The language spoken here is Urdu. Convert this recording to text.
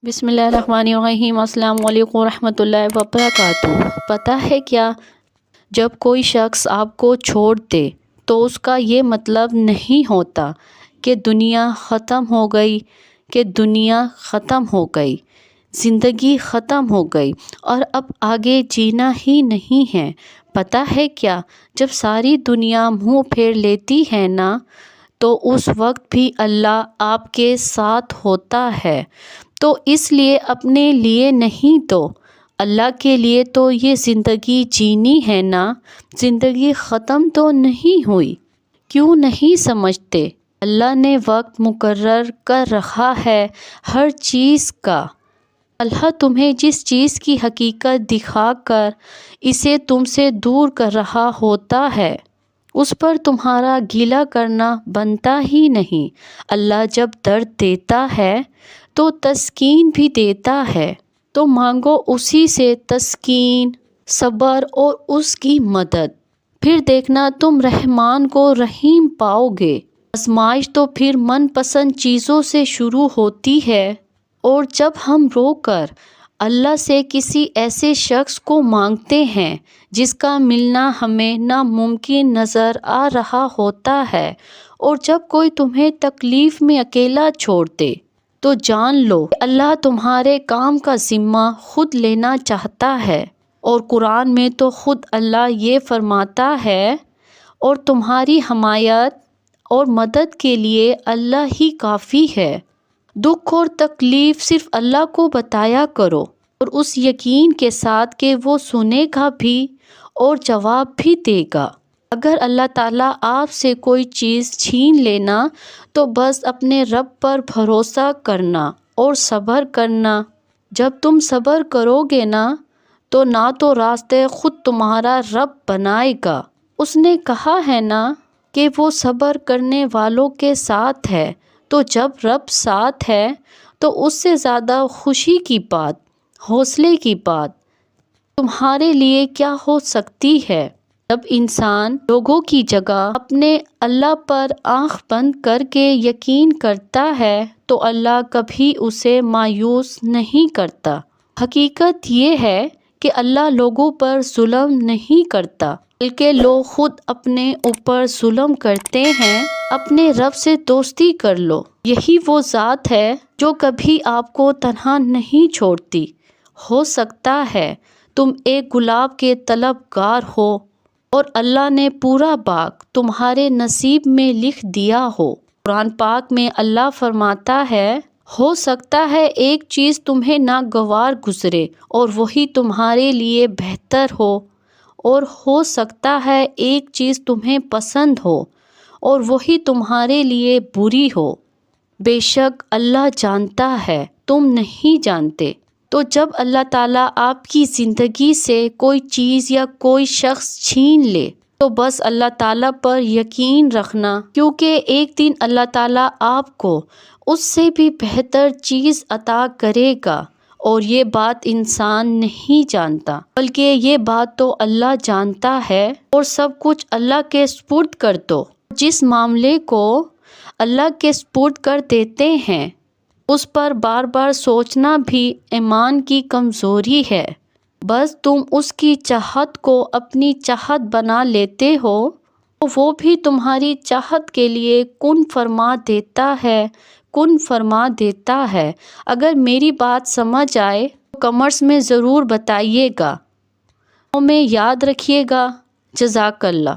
بسم اللہ الرحمن الرحیم۔ السلام علیکم ورحمۃ اللہ وبرکاتہ۔ پتہ ہے کیا، جب کوئی شخص آپ کو چھوڑ دے تو اس کا یہ مطلب نہیں ہوتا کہ دنیا ختم ہو گئی، زندگی ختم ہو گئی اور اب آگے جینا ہی نہیں ہے۔ پتہ ہے کیا، جب ساری دنیا منہ پھیر لیتی ہے نا، تو اس وقت بھی اللہ آپ کے ساتھ ہوتا ہے۔ تو اس لیے اپنے لیے نہیں تو اللہ کے لیے تو یہ زندگی جینی ہے نا، زندگی ختم تو نہیں ہوئی۔ کیوں نہیں سمجھتے؟ اللہ نے وقت مقرر کر رکھا ہے ہر چیز کا۔ اللہ تمہیں جس چیز کی حقیقت دکھا کر اسے تم سے دور کر رہا ہوتا ہے، اس پر تمہارا گیلہ کرنا بنتا ہی نہیں۔ اللہ جب درد دیتا ہے تو تسکین بھی دیتا ہے، تو مانگو اسی سے تسکین، صبر اور اس کی مدد۔ پھر دیکھنا تم رحمان کو رحیم پاؤ گے۔ آزمائش تو پھر من پسند چیزوں سے شروع ہوتی ہے، اور جب ہم رو کر اللہ سے کسی ایسے شخص کو مانگتے ہیں جس کا ملنا ہمیں ناممکن نظر آ رہا ہوتا ہے، اور جب کوئی تمہیں تکلیف میں اکیلا چھوڑ دے، تو جان لو کہ اللہ تمہارے کام کا ذمہ خود لینا چاہتا ہے۔ اور قرآن میں تو خود اللہ یہ فرماتا ہے، اور تمہاری حمایت اور مدد کے لیے اللہ ہی کافی ہے۔ دکھ اور تکلیف صرف اللہ کو بتایا کرو، اور اس یقین کے ساتھ کہ وہ سنے گا بھی اور جواب بھی دے گا۔ اگر اللہ تعالیٰ آپ سے کوئی چیز چھین لینا تو بس اپنے رب پر بھروسہ کرنا اور صبر کرنا۔ جب تم صبر کرو گے نا، تو راستے خود تمہارا رب بنائے گا۔ اس نے کہا ہے نا کہ وہ صبر کرنے والوں کے ساتھ ہے، تو جب رب ساتھ ہے تو اس سے زیادہ خوشی کی بات، حوصلے کی بات تمہارے لیے کیا ہو سکتی ہے؟ جب انسان لوگوں کی جگہ اپنے اللہ پر آنکھ بند کر کے یقین کرتا ہے تو اللہ کبھی اسے مایوس نہیں کرتا۔ حقیقت یہ ہے کہ اللہ لوگوں پر ظلم نہیں کرتا، بلکہ لوگ خود اپنے اوپر ظلم کرتے ہیں۔ اپنے رب سے دوستی کر لو، یہی وہ ذات ہے جو کبھی آپ کو تنہا نہیں چھوڑتی۔ ہو سکتا ہے تم ایک گلاب کے طلبگار ہو اور اللہ نے پورا باغ تمہارے نصیب میں لکھ دیا ہو۔ قرآن پاک میں اللہ فرماتا ہے، ہو سکتا ہے ایک چیز تمہیں ناگوار گزرے اور وہی تمہارے لیے بہتر ہو، اور ہو سکتا ہے ایک چیز تمہیں پسند ہو اور وہی تمہارے لیے بری ہو۔ بے شک اللہ جانتا ہے، تم نہیں جانتے۔ تو جب اللہ تعالیٰ آپ کی زندگی سے کوئی چیز یا کوئی شخص چھین لے تو بس اللہ تعالیٰ پر یقین رکھنا، کیونکہ ایک دن اللہ تعالیٰ آپ کو اس سے بھی بہتر چیز عطا کرے گا، اور یہ بات انسان نہیں جانتا، بلکہ یہ بات تو اللہ جانتا ہے۔ اور سب کچھ اللہ کے سپرد کر دو۔ جس معاملے کو اللہ کے سپرد کر دیتے ہیں، اس پر بار بار سوچنا بھی ایمان کی کمزوری ہے۔ بس تم اس کی چاہت کو اپنی چاہت بنا لیتے ہو، تو وہ بھی تمہاری چاہت کے لیے کن فرما دیتا ہے۔ اگر میری بات سمجھ آئے تو کمنٹس میں ضرور بتائیے گا۔ میں یاد رکھیے گا۔ جزاک اللہ۔